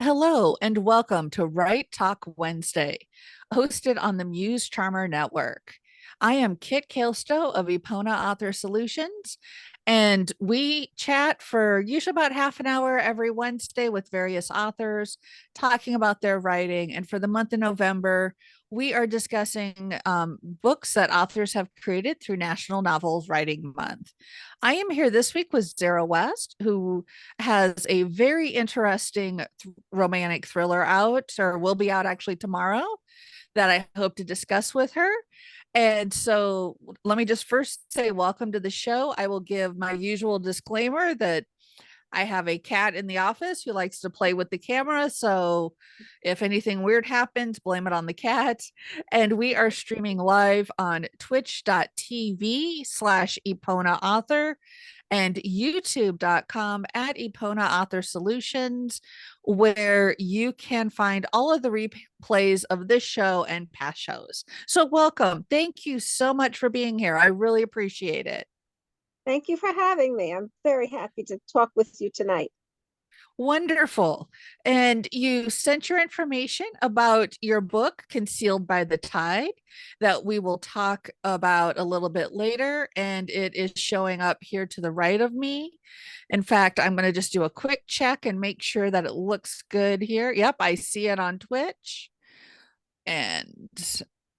Hello and welcome to Right Talk Wednesday, hosted on the Muse Charmer Network. I am Kit Kaelstow of Epona Author Solutions, and we chat for usually about half an hour every Wednesday with various authors talking about their writing. And for the month of November, we are discussing books that authors have created through National Novel Writing Month. I am here this week with Zara West, who has a very interesting romantic thriller out, or will be out actually tomorrow, that I hope to discuss with her. And so let me just first say welcome to the show. I will give my usual disclaimer that I have a cat in the office who likes to play with the camera. So if anything weird happens, blame it on the cat. And we are streaming live on twitch.tv/Epona Author and youtube.com at Epona Author Solutions, where you can find all of the replays of this show and past shows. So welcome. Thank you so much for being here. I really appreciate it. Thank you for having me. I'm very happy to talk with you tonight. Wonderful. And you sent your information about your book, Concealed by the Tide, that we will talk about a little bit later. And it is showing up here to the right of me. In fact, I'm going to just do a quick check and make sure that it looks good here. Yep, I see it on Twitch. And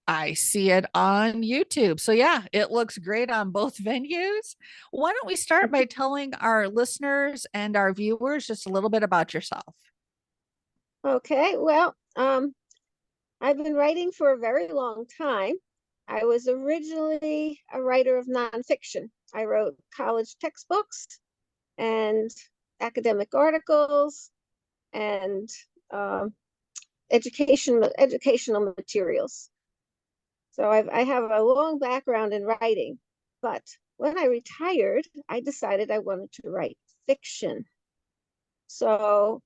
I see it on YouTube. So, yeah, it looks great on both venues. Why don't we start by telling our listeners and our viewers just a little bit about yourself? Okay, well, I've been writing for a very long time. I was originally a writer of nonfiction. I wrote college textbooks and academic articles and educational materials. So I have a long background in writing, but when I retired, I decided I wanted to write fiction. So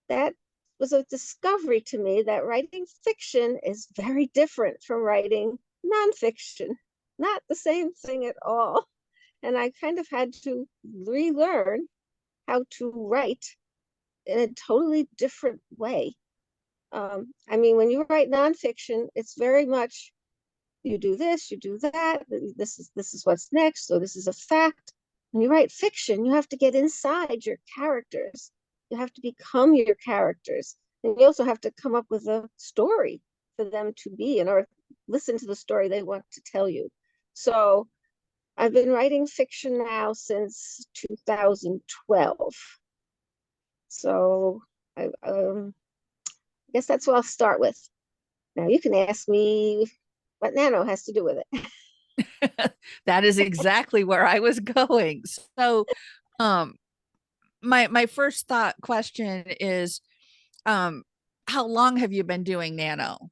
that was a discovery to me that writing fiction is very different from writing nonfiction, not the same thing at all. And I kind of had to relearn how to write in a totally different way. I mean, when you write nonfiction, it's very much you do this, you do that. This is what's next. So this is a fact. When you write fiction, you have to get inside your characters. You have to become your characters. And you also have to come up with a story for them to be in or listen to the story they want to tell you. So I've been writing fiction now since 2012. So I guess that's what I'll start with. Now you can ask me what nano has to do with it. That is exactly where I was going. So, um, my first thought question is, um, how long have you been doing nano?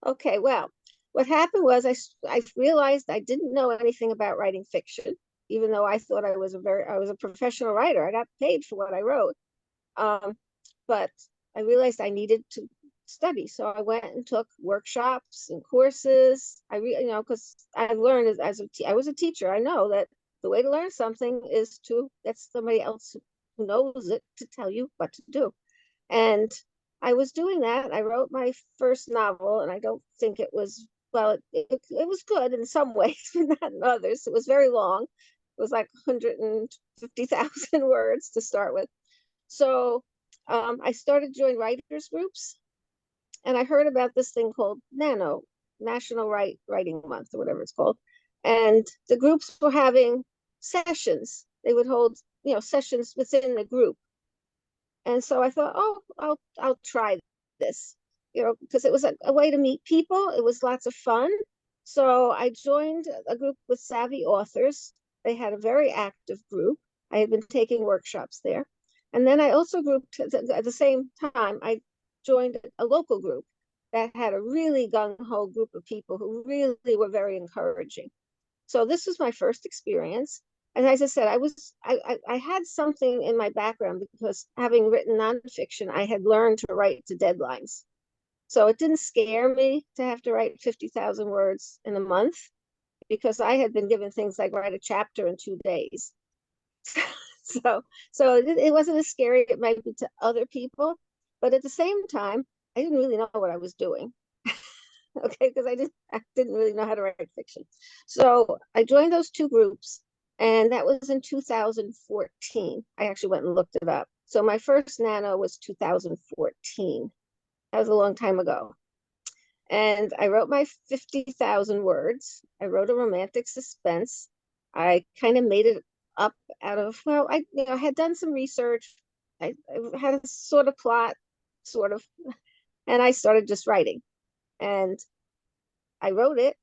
Okay, well, what happened was I realized I didn't know anything about writing fiction, even though I thought I was a professional writer. I got paid for what I wrote. But I realized I needed to study. So I went and took workshops and courses. Because I learned I was a teacher. I know that the way to learn something is to get somebody else who knows it to tell you what to do. And I was doing that. I wrote my first novel, and I don't think it was, well, it was good in some ways, but not in others. It was very long. It was like 150,000 words to start with. So I started joining writers groups, and I heard about this thing called NaNo, National Writing Month, or whatever it's called. And the groups were having sessions. They would hold, sessions within the group. And so I thought, oh, I'll try this, because it was a way to meet people. It was lots of fun. So I joined a group with savvy authors. They had a very active group. I had been taking workshops there. And then I also grouped at the same time, I joined a local group that had a really gung-ho group of people who really were very encouraging. So this was my first experience. And as I said, I had something in my background because having written nonfiction, I had learned to write to deadlines. So it didn't scare me to have to write 50,000 words in a month because I had been given things like write a chapter in 2 days. So it wasn't as scary it might be to other people, but at the same time, I didn't really know what I was doing. Okay, because I didn't really know how to write fiction. So I joined those two groups, and that was in 2014. I actually went and looked it up. So my first Nano was 2014. That was a long time ago. And I wrote my 50,000 words. I wrote a romantic suspense. I kind of made it up out of, well, I had done some research. I had a sort of plot, sort of, and I started just writing. And I wrote it.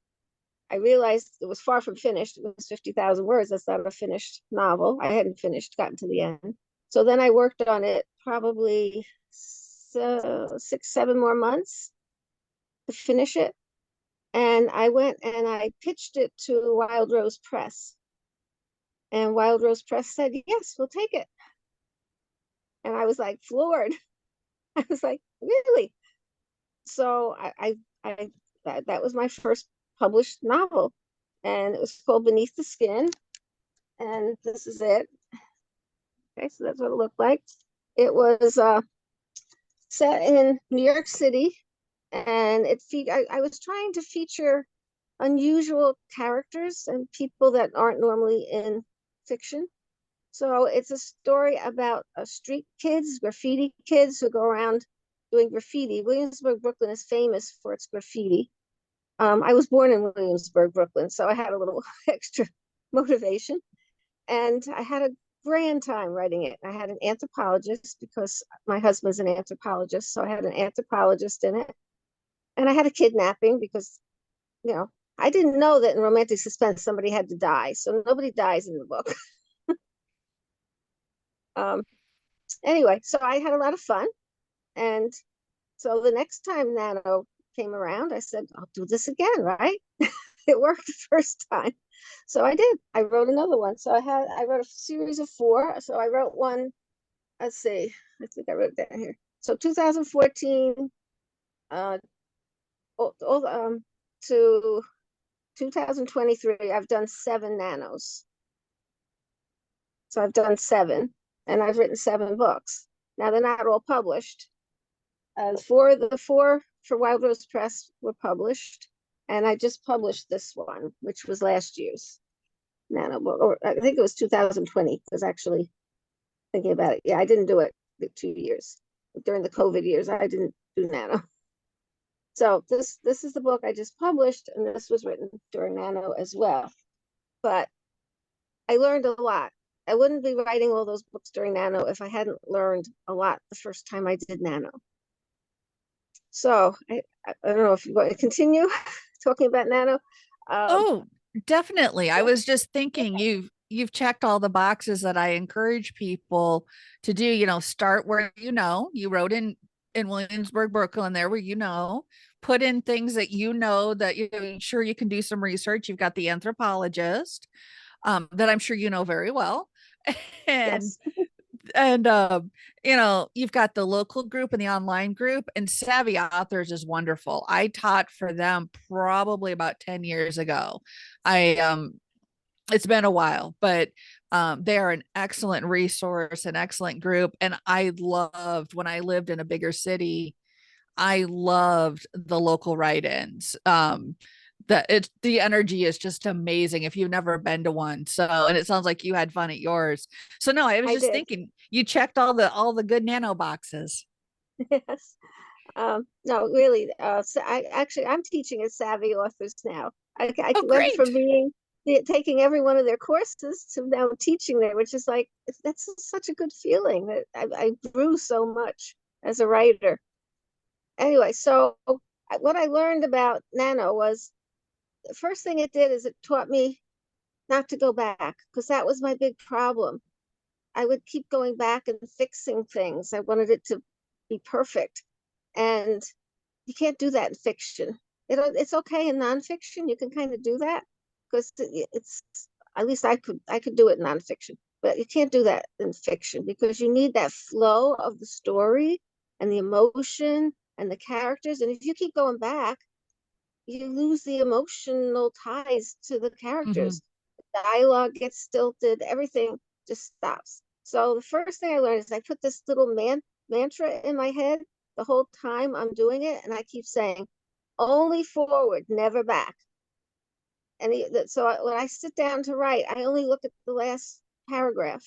I realized it was far from finished. It was 50,000 words. That's not a finished novel. I hadn't gotten to the end. So then I worked on it probably 6, 7 more months to finish it. And I went and I pitched it to Wild Rose Press. And Wild Rose Press said, yes, we'll take it. And I was like floored. I was like, really? So that was my first published novel. And it was called Beneath the Skin. And this is it. Okay, so that's what it looked like. It was set in New York City, and I was trying to feature unusual characters and people that aren't normally in fiction. So it's a story about street kids, graffiti kids who go around doing graffiti. Williamsburg, Brooklyn is famous for its graffiti. I was born in Williamsburg, Brooklyn, so I had a little extra motivation. And I had a grand time writing it. I had an anthropologist because my husband's an anthropologist. So I had an anthropologist in it. And I had a kidnapping because, you know, I didn't know that in romantic suspense somebody had to die. So nobody dies in the book. um, anyway, so I had a lot of fun. And so the next time Nano came around, I said, I'll do this again, right? It worked the first time. So I did. I wrote another one. So I wrote a series of 4. So I wrote one, let's see, I think I wrote it down here. So 2014 uh to 2023, I've done 7 nanos. So I've done 7, and I've written 7 books. Now they're not all published. The four for Wild Rose Press were published, and I just published this one, which was last year's Nano book, or I think it was 2020. Because actually thinking about it, yeah, I didn't do it the 2 years during the COVID years. I didn't do Nano. So this is the book I just published, and this was written during Nano as well. But I learned a lot. I wouldn't be writing all those books during Nano if I hadn't learned a lot the first time I did Nano. So I don't know if you want to continue talking about Nano. Oh, definitely. I Yeah, was just thinking you've checked all the boxes that I encourage people to do, start where you wrote in Williamsburg, Brooklyn, there where put in things that that you're sure you can do some research. You've got the anthropologist, that I'm sure you know very well. And yes, you've got the local group and the online group, and Savvy Authors is wonderful. I taught for them probably about 10 years ago. I It's been a while, but they are an excellent resource, an excellent group. And I loved when I lived in a bigger city, I loved the local write-ins. The energy is just amazing if you've never been to one. So, and it sounds like you had fun at yours. So no, I was I just did. thinking you checked all the good nano boxes. Yes. No, really. So I'm teaching as Savvy Authors now. I Oh, went great. from taking every one of their courses to now teaching there, which is like that's such a good feeling that I grew so much as a writer. Anyway, so what I learned about Nano was the first thing it did is it taught me not to go back, because that was my big problem. I would keep going back and fixing things. I wanted it to be perfect. And you can't do that in fiction. It's okay in nonfiction. You can kind of do that because it's at least I could do it in nonfiction, but you can't do that in fiction because you need that flow of the story and the emotion and the characters. And if you keep going back, you lose the emotional ties to the Mm-hmm. characters. The dialogue gets stilted. Everything just stops. So the first thing I learned is I put this little mantra in my head the whole time I'm doing it, and I keep saying, only forward, never back. And when I sit down to write, I only look at the last paragraph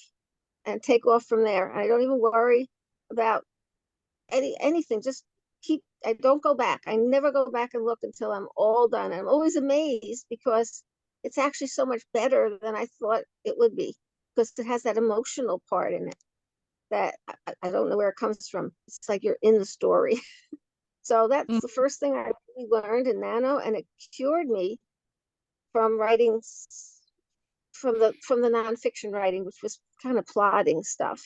and take off from there. I don't even worry about anything. Just keep. I don't go back. I never go back and look until I'm all done. I'm always amazed because it's actually so much better than I thought it would be, because it has that emotional part in it that I don't know where it comes from. It's like you're in the story. So that's the first thing I really learned in Nano, and it cured me from writing from the nonfiction writing, which was kind of plodding stuff.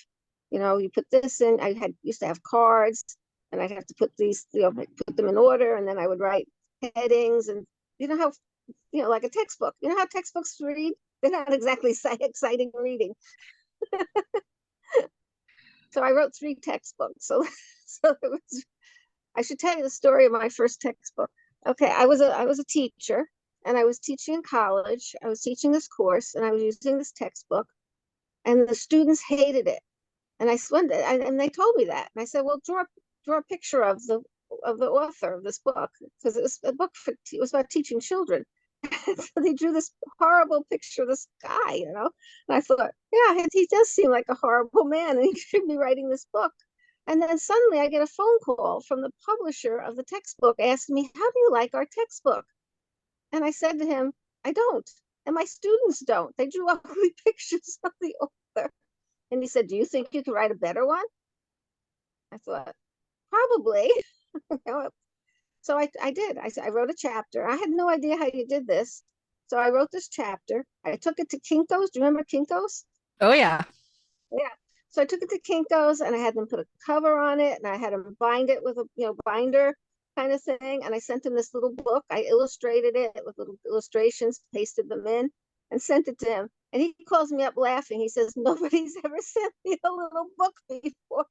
You put this in. I had used to have cards, and I'd have to put these, put them in order, and then I would write headings, and how, like a textbook. You know how textbooks read? They're not exactly exciting reading. So I wrote 3 textbooks. So it was. I should tell you the story of my first textbook. Okay, I was a teacher, and I was teaching in college. I was teaching this course, and I was using this textbook, and the students hated it. And and they told me that. And I said, well, draw a picture of the author of this book, because it was a book it was about teaching children. So they drew this horrible picture of this guy. And I thought, yeah, he does seem like a horrible man, and he should be writing this book. And then suddenly I get a phone call from the publisher of the textbook asking me, how do you like our textbook? And I said to him, I don't. And my students don't. They drew ugly pictures of the author. And he said, do you think you could write a better one? I thought, probably. So I did. I wrote a chapter. I had no idea how you did this. So I wrote this chapter. I took it to Kinko's. Do you remember Kinko's? Oh yeah. Yeah. So I took it to Kinko's, and I had them put a cover on it, and I had them bind it with a binder kind of thing. And I sent him this little book. I illustrated it with little illustrations, pasted them in, and sent it to him. And he calls me up laughing. He says, nobody's ever sent me a little book before.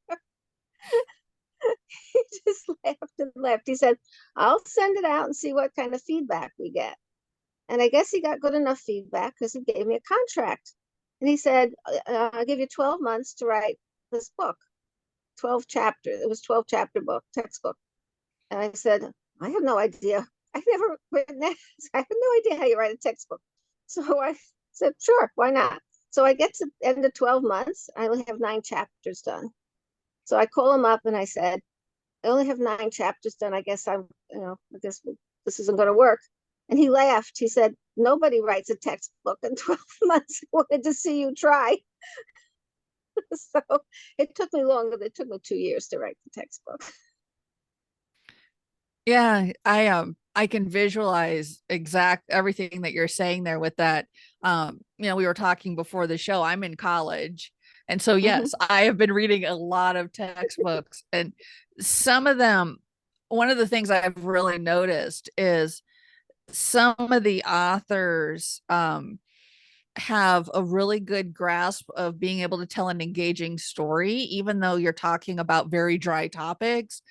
He just laughed and laughed. He said, I'll send it out and see what kind of feedback we get. And I guess he got good enough feedback because he gave me a contract. And he said, I'll give you 12 months to write this book, 12 chapters. It was 12 chapter book, textbook. And I said, I have no idea. I've never written that. I have no idea how you write a textbook. So I said, sure, why not? So I get to the end of 12 months. I only have 9 chapters done. So I call him up and I said, I only have 9 chapters done. I guess I guess this isn't going to work. And he laughed. He said, nobody writes a textbook in 12 months. I wanted to see you try. So it took me longer. It took me 2 years to write the textbook. Yeah, I can visualize exact everything that you're saying there with that. We were talking before the show. I'm in college. And so Mm-hmm. yes, I have been reading a lot of textbooks, and some of them, one of the things I've really noticed is some of the authors have a really good grasp of being able to tell an engaging story, even though you're talking about very dry topics.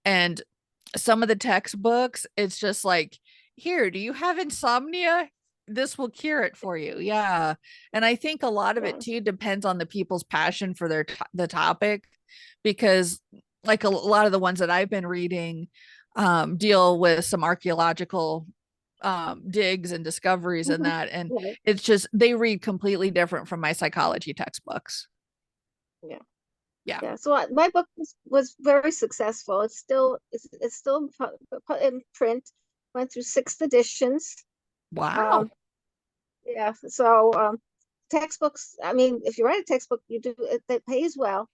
And some of the textbooks, it's just like, here, do you have insomnia? This will cure it for you. Yeah. And I think a lot of Yeah. it too depends on the people's passion for the topic, because like a lot of the ones that I've been reading deal with some archaeological digs and discoveries and Mm-hmm. that, and Yeah. it's just they read completely different from my psychology textbooks. Yeah. Yeah. Yeah. So my book was very successful. It's still in print. Went through 6 editions. Wow. Um, yeah. So textbooks. I mean, if you write a textbook, you do it pays well.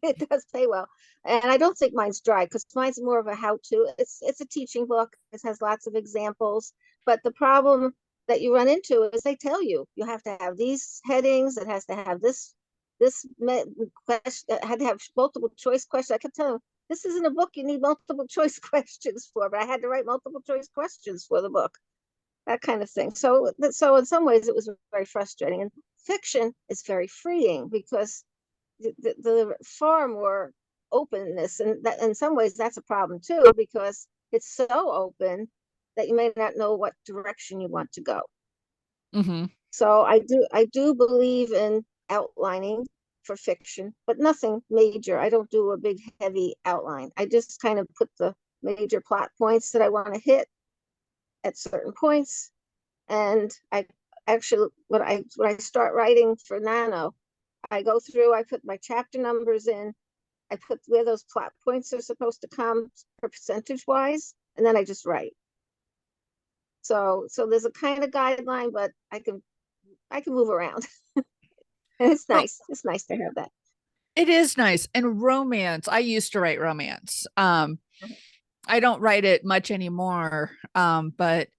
It does pay well. And I don't think mine's dry, because mine's more of a how-to. It's a teaching book. It has lots of examples. But the problem that you run into is they tell you have to have these headings. It has to have this question. It had to have multiple choice questions. I kept telling them, this isn't a book you need multiple choice questions for, but I had to write multiple choice questions for the book, that kind of thing. So in some ways it was very frustrating. And fiction is very freeing, because the far more openness, and that in some ways that's a problem too, because it's so open that you may not know what direction you want to go. Mm-hmm. So I do believe in outlining for fiction, but nothing major. I don't do a big heavy outline. I just kind of put the major plot points that I want to hit at certain points. And I actually, when I start writing for Nano, I go through, I put my chapter numbers in, I put where those plot points are supposed to come percentage wise, and then I just write. So there's a kind of guideline, but I can move around. And it's Well, nice. It's nice to have that. it is nice. And romance, I used to write romance. I don't write it much anymore. But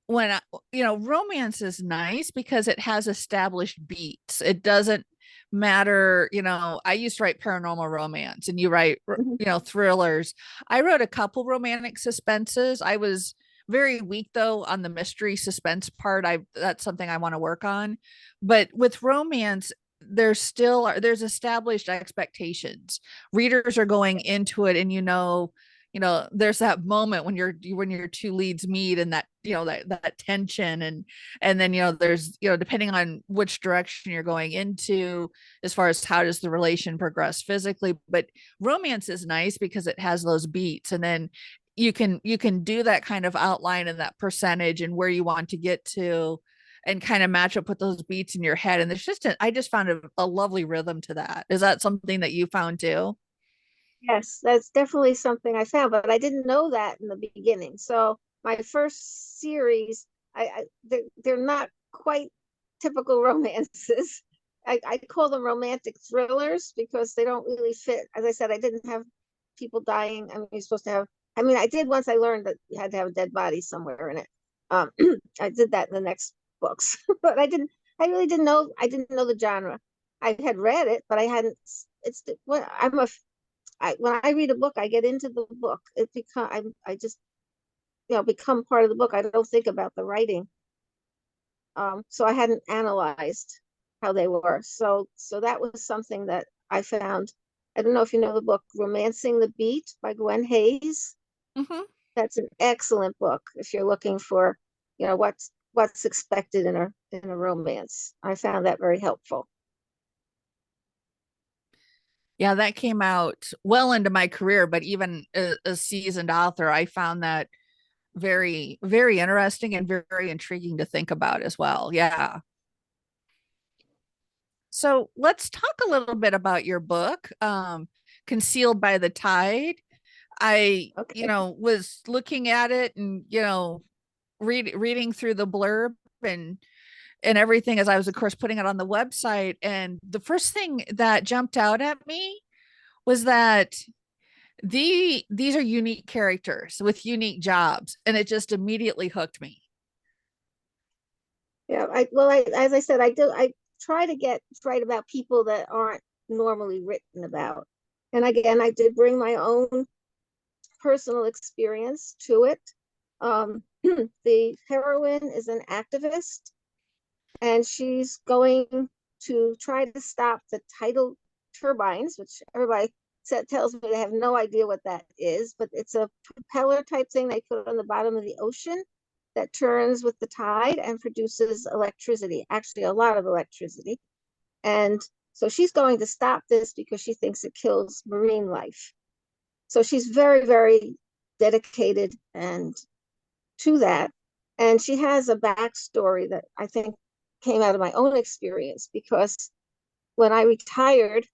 when romance is nice because it has established beats. It doesn't matter. I used to write paranormal romance, and you write Mhm. thrillers. I wrote a couple romantic suspenses. I was very weak though on the mystery suspense part. That's something I want to work on. But with romance, there's established expectations. Readers are going into it, and there's that moment when your two leads meet, and that that tension, and then there's depending on which direction you're going into as far as how does the relation progress physically. But romance is nice because it has those beats, and then you can do that kind of outline and that percentage and where you want to get to, and kind of match up with those beats in your head. And I just found a lovely rhythm to that. Is that something that you found too? Yes, that's definitely something I found, but I didn't know that in the beginning. So my first series, they're not quite typical romances. I call them romantic thrillers because they don't really fit. As I said, I didn't have people dying. I mean, you're supposed to have. I mean, I did once I learned that you had to have a dead body somewhere in it. Um, I did that in the next books, but I didn't. I really didn't know. I didn't know the genre. I had read it, but I hadn't. It's what I'm a when I read a book, I get into the book. I just become part of the book. I don't think about the writing. So I hadn't analyzed how they were. So that was something that I found. I don't know if you know the book "Romancing the Beat" by Gwen Hayes. Mm-hmm. That's an excellent book if you're looking for, what's expected in a romance. I found that very helpful. Yeah, that came out well into my career, but even a seasoned author, I found that very, very interesting and very intriguing to think about as well. Yeah. So let's talk a little bit about your book, Concealed by the Tide. I, Okay. was looking at it and, reading through the blurb and everything as I was, of course, putting it on the website. And the first thing that jumped out at me was that these are unique characters with unique jobs, and it just immediately hooked me. Yeah, as I said, I try to write about people that aren't normally written about. And again, I did bring my own personal experience to it. The heroine is an activist, and she's going to try to stop the tidal turbines, which everybody tells me they have no idea what that is, but it's a propeller type thing they put on the bottom of the ocean that turns with the tide and produces electricity, actually a lot of electricity. And so she's going to stop this because she thinks it kills marine life. So she's very, very dedicated and to that. And she has a backstory that I think came out of my own experience because when I retired,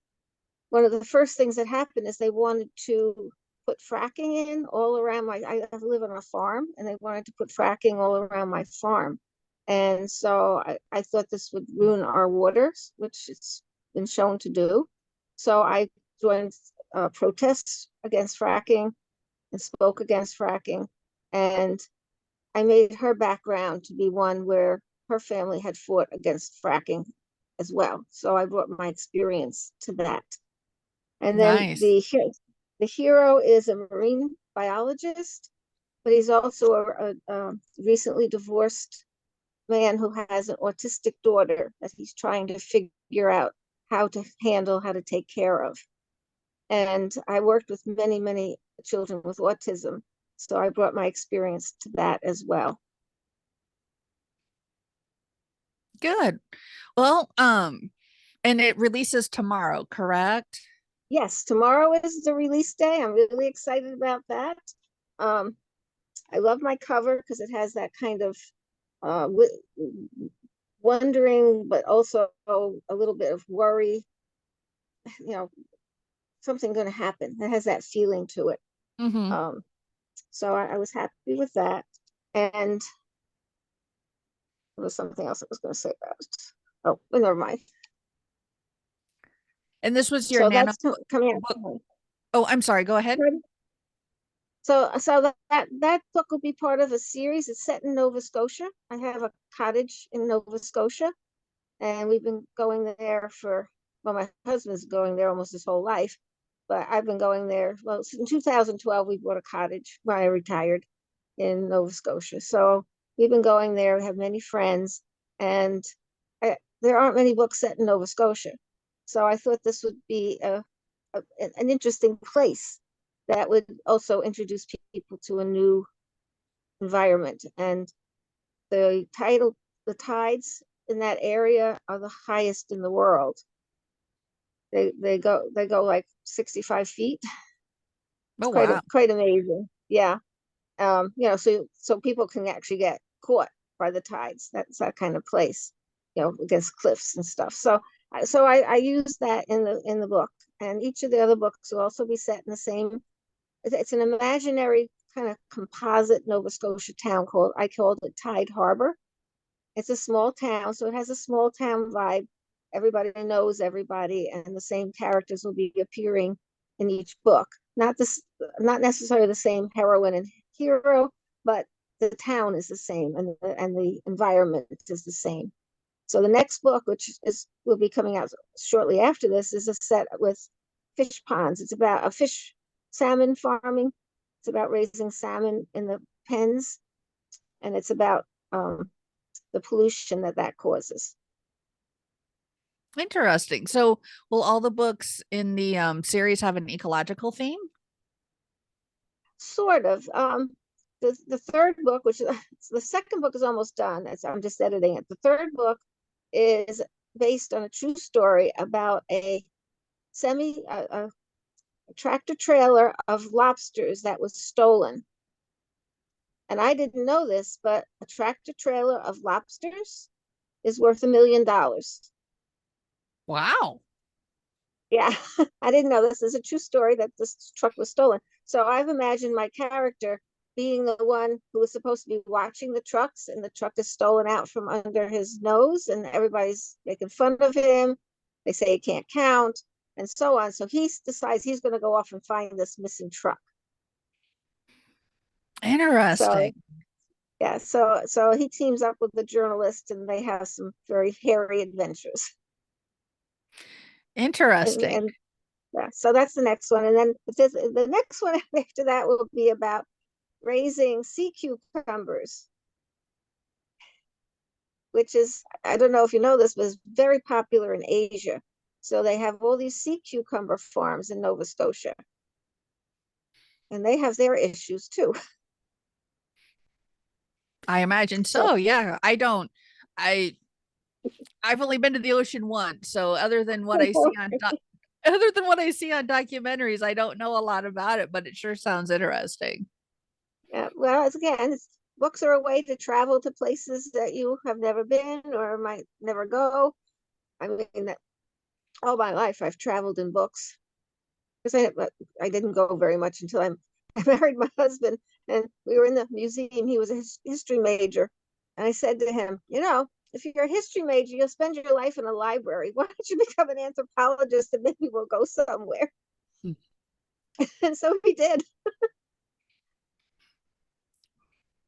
one of the first things that happened is they wanted to put fracking in all around I live on a farm, and they wanted to put fracking all around my farm. And so I thought this would ruin our waters, which it's been shown to do. So I joined protests against fracking and spoke against fracking. And I made her background to be one where her family had fought against fracking as well. So I brought my experience to that. And then Nice. the hero is a marine biologist, but he's also a recently divorced man who has an autistic daughter that he's trying to figure out how to handle, how to take care of. And I worked with many, many children with autism, so I brought my experience to that as well. Good. Well, And it releases tomorrow, correct? Yes, tomorrow is the release day. I'm really excited about that. Um, I love my cover because it has that kind of wondering, but also a little bit of worry, you know, something going to happen. It has that feeling to it. Mm-hmm. Um, so I was happy with that. And there was something else I was going to say about it. Oh, well, never mind. And this was your So nano that's coming out book. tomorrow. Oh, I'm sorry. Go ahead. So that book will be part of a series. It's set in Nova Scotia. I have a cottage in Nova Scotia, and we've been going there for, well, my husband's going there almost his whole life, but I've been going there. Well, in 2012, we bought a cottage when I retired in Nova Scotia. So we've been going there. We have many friends, and there aren't many books set in Nova Scotia. So I thought this would be an interesting place that would also introduce people to a new environment. And the title, the tides in that area are the highest in the world. They go like 65 feet. It's Oh, wow. quite amazing. Yeah. So people can actually get caught by the tides. That's that kind of place, against cliffs and stuff. So I use that in the book, and each of the other books will also be set in the same. It's an imaginary kind of composite Nova Scotia town I called it Tide Harbor. It's a small town, so it has a small town vibe. Everybody knows everybody, and the same characters will be appearing in each book. Not necessarily the same heroine and hero, but the town is the same, and the environment is the same. So the next book, which is will be coming out shortly after this, is a set with fish ponds. It's about a fish salmon farming. It's about raising salmon in the pens, and it's about the pollution that causes. Interesting. So, will all the books in the series have an ecological theme? Sort of. The third book, which is the second book, is almost done. I'm just editing it. The third book is based on a true story about a tractor trailer of lobsters that was stolen. And I didn't know this, but a tractor trailer of lobsters is worth $1 million. Wow. Yeah, I didn't know this. Is a true story that this truck was stolen. So I've imagined my character being the one who was supposed to be watching the trucks, and the truck is stolen out from under his nose, and everybody's making fun of him. They say he can't count, and so on. So he decides he's going to go off and find this missing truck. So Interesting. yeah, so he teams up with the journalist, and they have some very hairy adventures. And Interesting. and yeah, so that's the next one, and then the next one after that will be about raising sea cucumbers, which is, I don't know if you know this, but it's very popular in Asia. So they have all these sea cucumber farms in Nova Scotia, and they have their issues too. I imagine So so. Yeah. I I've only been to the ocean once, so other than what I see on documentaries, I don't know a lot about it, but it sure sounds interesting. yeah, well, books are a way to travel to places that you have never been or might never go. I mean, that all my life I've traveled in books, because I didn't go very much until I married my husband, and we were in the museum. He was a history major, and I said to him, if you're a history major, you'll spend your life in a library. Why don't you become an anthropologist, and maybe we'll go somewhere? And so he did.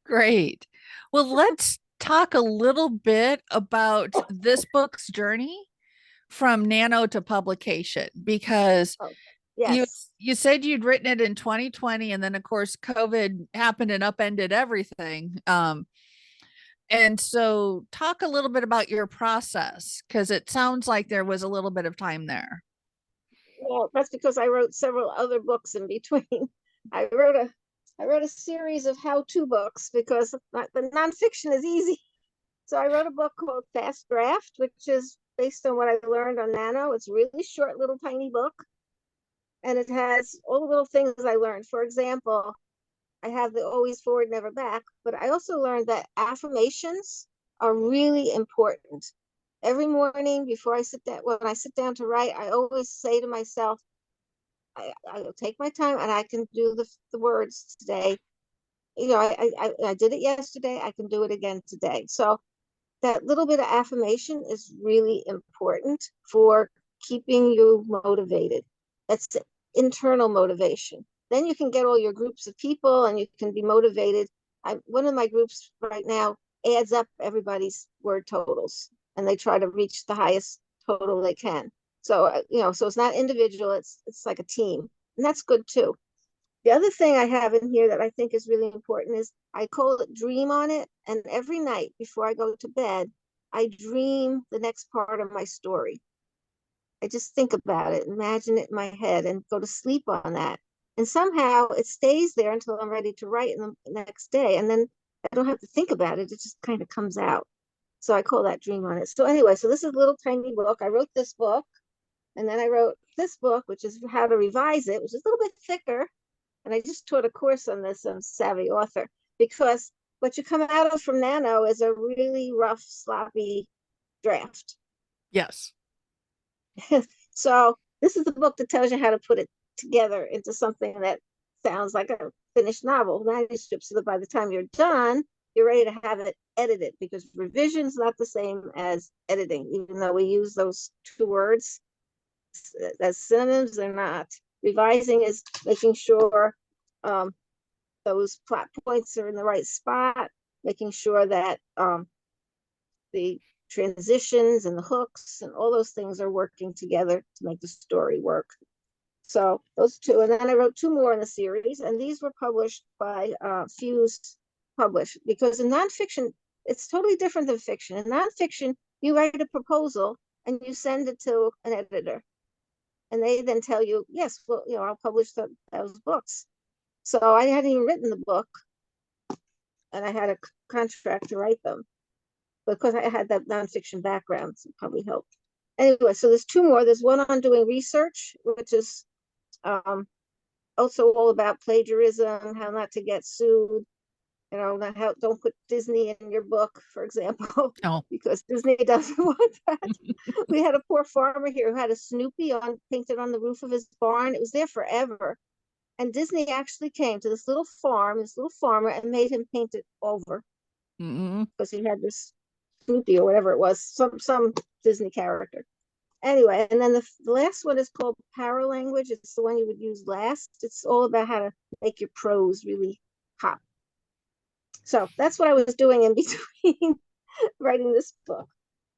Great. Well, let's talk a little bit about this book's journey from nano to publication because Oh, you yes. you said you'd written it in 2020 and then of course COVID happened and upended everything. And so talk a little bit about your process because it sounds like there was a little bit of time there. Well, that's because I wrote several other books in between. I wrote a I wrote a series of how-to books because the nonfiction is easy. So I wrote a book called Fast Draft, which is based on what I learned on Nano. It's a really short, little tiny book, and it has all the little things I learned. For example, I have the always forward, never back, but I also learned that affirmations are really important. Every morning before I sit down, when I sit down to write, I always say to myself, I will take my time and I can do the words today. You know, I did it yesterday. I can do it again today. So that little bit of affirmation is really important for keeping you motivated. That's internal motivation. Then you can get all your groups of people and you can be motivated. One of my groups right now adds up everybody's word totals and they try to reach the highest total they can. So, so it's not individual, it's like a team. And that's good too. The other thing I have in here that I think is really important is I call it dream on it. And every night before I go to bed, I dream the next part of my story. I just think about it, imagine it in my head, and go to sleep on that. And somehow it stays there until I'm ready to write in the next day. And then I don't have to think about it. It just kind of comes out. So I call that dream on it. So anyway, so this is a little tiny book. I wrote this book. And then I wrote this book, which is how to revise it, which is a little bit thicker. And I just taught a course on this on Savvy Author, because what you come out of from Nano is a really rough, sloppy draft. Yes. So this is the book that tells you how to put it together into something that sounds like a finished novel, manuscript, so that by the time you're done, you're ready to have it edited, because revision is not the same as editing, even though we use those two words as synonyms, they're not. Revising is making sure those plot points are in the right spot, making sure that the transitions and the hooks and all those things are working together to make the story work. So those two, and then I wrote two more in the series, and these were published by Fuse Publish, because in nonfiction, it's totally different than fiction. In nonfiction, you write a proposal and you send it to an editor, and they then tell you, yes, well, I'll publish those books. So I hadn't even written the book, and I had a contract to write them because I had that nonfiction background, so it probably helped. Anyway, so there's two more. There's one on doing research, which is also all about plagiarism, how not to get sued. Not how, don't put Disney in your book, for example, Oh. because Disney doesn't want that. We had a poor farmer here who had a Snoopy painted on the roof of his barn. It was there forever. And Disney actually came to this little farm, this little farmer, and made him paint it over because he had this Snoopy or whatever it was, some Disney character. Anyway, and then the last one is called Paralanguage. It's the one you would use last. It's all about how to make your prose really pop. So that's what I was doing in between writing this book.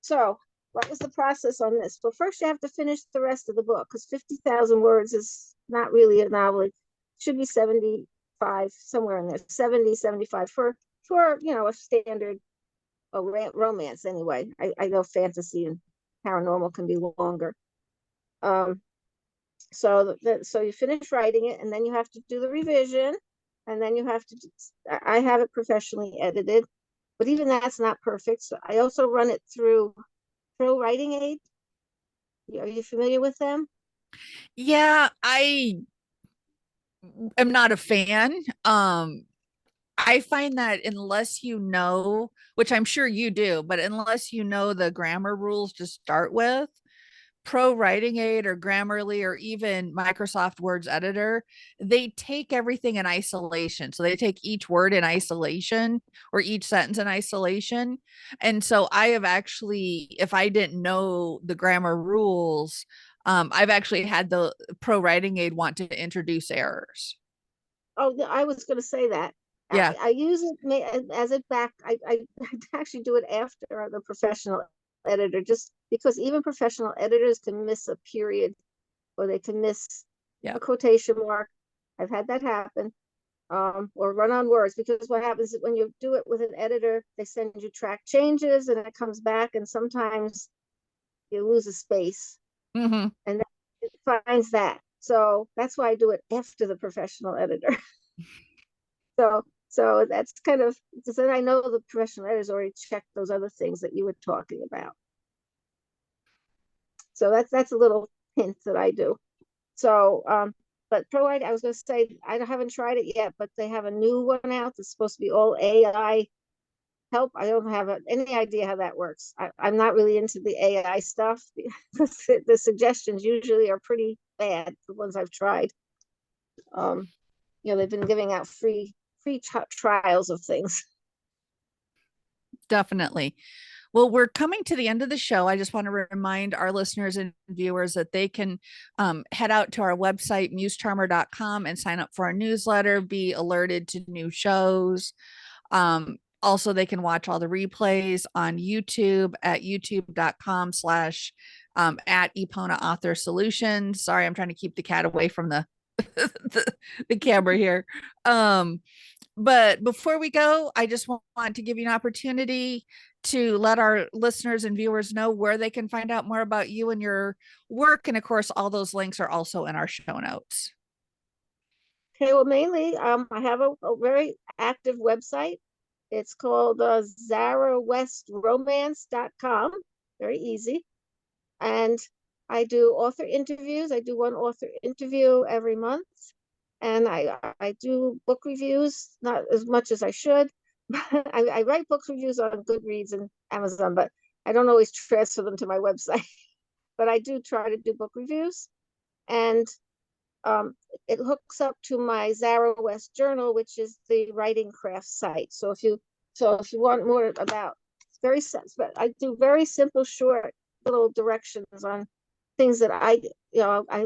So what was the process on this? Well, first you have to finish the rest of the book, because 50,000 words is not really a novel. It should be 75, somewhere in there, 70, 75 for a standard romance anyway. I know fantasy and paranormal can be longer. So you finish writing it, and then you have to do the revision, and then you have to, I have it professionally edited, but even that's not perfect. So I also run it through Pro Writing Aid. Are you familiar with them? Yeah, I am not a fan. I find that unless you know, which I'm sure you do, but unless you know the grammar rules to start with, Pro Writing Aid or Grammarly or even Microsoft Words Editor, they take everything in isolation. So they take each word in isolation or each sentence in isolation. And so I have actually, if I didn't know the grammar rules, I've actually had the Pro Writing Aid want to introduce errors. Oh, I was going to say that. Yeah. I use it as a back. I actually do it after the professional editor, just because even professional editors can miss a period, or they can miss Yeah. a quotation mark. I've had that happen. Or run on words, because what happens is when you do it with an editor, they send you track changes and it comes back, and sometimes you lose a space, Mm-hmm. and it finds that. So that's why I do it after the professional editor. So that's kind of, so then I know the professional editors already checked those other things that you were talking about. So that's a little hint that I do. So, but ProWrite, I was going to say, I haven't tried it yet, but they have a new one out that's supposed to be all AI help. I don't have any idea how that works. I'm not really into the AI stuff. The suggestions usually are pretty bad, the ones I've tried. Um, they've been giving out free trials of things. Definitely. Well, we're coming to the end of the show. I just want to remind our listeners and viewers that they can head out to our website, musecharmer.com, and sign up for our newsletter, be alerted to new shows. Also, they can watch all the replays on YouTube at youtube.com/ at Epona Author Solutions. Sorry, I'm trying to keep the cat away from the, the camera here. But before we go, I just want to give you an opportunity to let our listeners and viewers know where they can find out more about you and your work. And of course, all those links are also in our show notes. Okay, well, mainly, I have a very active website. It's called ZaraWestRomance.com. Very easy. And I do author interviews. I do one author interview every month. And I do book reviews, not as much as I should. But I write book reviews on Goodreads and Amazon, but I don't always transfer them to my website. But I do try to do book reviews. And um, it hooks up to my Zara West journal, which is the writing craft site. So if you want more about very but I do very simple, short little directions on things that I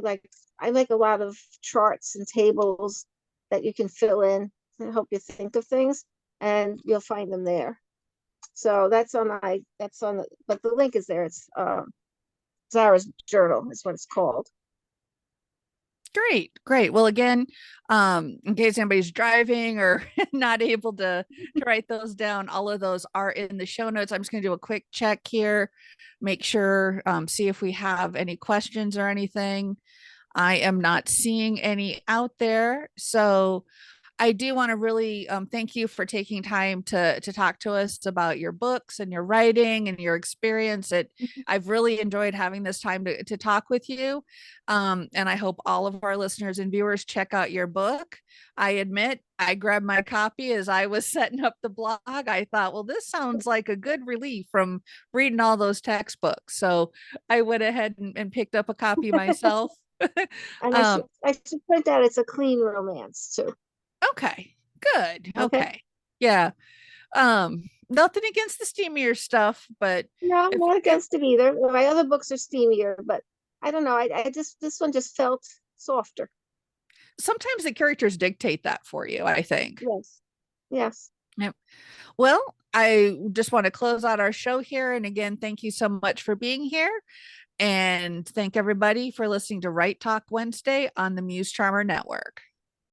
like a lot of charts and tables that you can fill in to help you think of things, and you'll find them there. So but the link is there. It's Zara's journal is what it's called. Great, great. Well, again, in case anybody's driving or not able to write those down, all of those are in the show notes. I'm just going to do a quick check here, make sure, see if we have any questions or anything. I am not seeing any out there. So I do want to really thank you for taking time to talk to us about your books and your writing and your experience. I've really enjoyed having this time to talk with you. And I hope all of our listeners and viewers check out your book. I admit I grabbed my copy as I was setting up the blog. I thought, well, this sounds like a good relief from reading all those textbooks. So I went ahead and picked up a copy myself. And I um, should I should point out it's a clean romance too. okay, good. Okay. Okay. Yeah. Nothing against the steamier stuff, but No, if not if against it either. My other books are steamier, but I don't know. I just this one just felt softer. sometimes the characters dictate that for you, I think. Yes. Yes. Yep. Well, I just want to close out our show here. And again, thank you so much for being here. And thank everybody for listening to Right Talk Wednesday on the Muse Charmer Network.